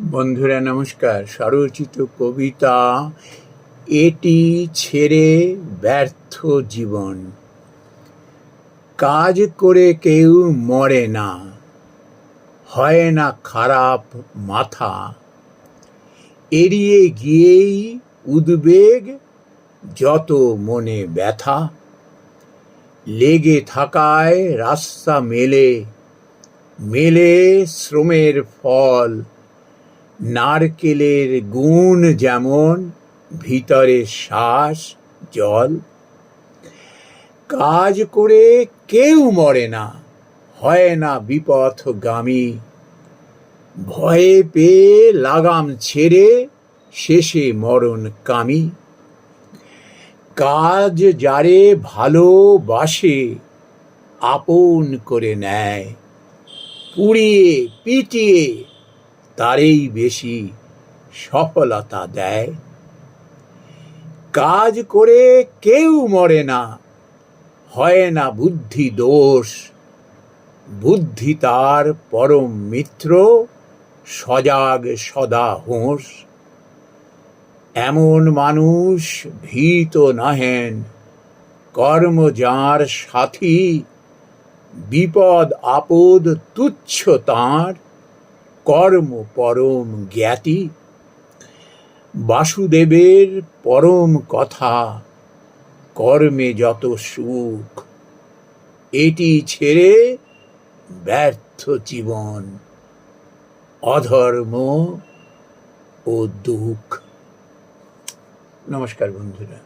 বন্ধুরা নমস্কার। স্বরচিত কবিতা এটি ছেড়ে ব্যর্থ জীবন। কাজ করে কেউ মরে না, হয় না খারাপ মাথা, এড়িয়ে গিয়েই উদ্বেগ, যত মনে ব্যথা। লেগে থাকায় রাস্তা মেলে মেলে শ্রমের ফল, নারকেলের গুণ যেমন ভিতরে শ্বাস জল। কাজ করে কেউ মরে না, হয় না বিপথগামী, ভয়ে পেয়ে লাগাম ছেড়ে শেষে মরণ কামি। কাজ যারে ভালোবাসে আপন করে নেয়, পুড়িয়ে পিটিয়ে তারই বেশি সফলতা দেয়। কাজ করে কেউ মরে না, হয় না বুদ্ধি দোষ, বুদ্ধি তার পরম মিত্র, সজাগ সদা হোঁশ। এমন মানুষ ভীত নহেন, কর্ম যাঁর সাথী, বিপদ আপদ তুচ্ছ তাঁর, কর্ম পরম জ্ঞাতি। বাসুদেবের পরম কথা, কর্মে যত সুখ, এটি ছেড়ে ব্যর্থ জীবন, অধর্ম ও দুঃখ। নমস্কার বন্ধুরা।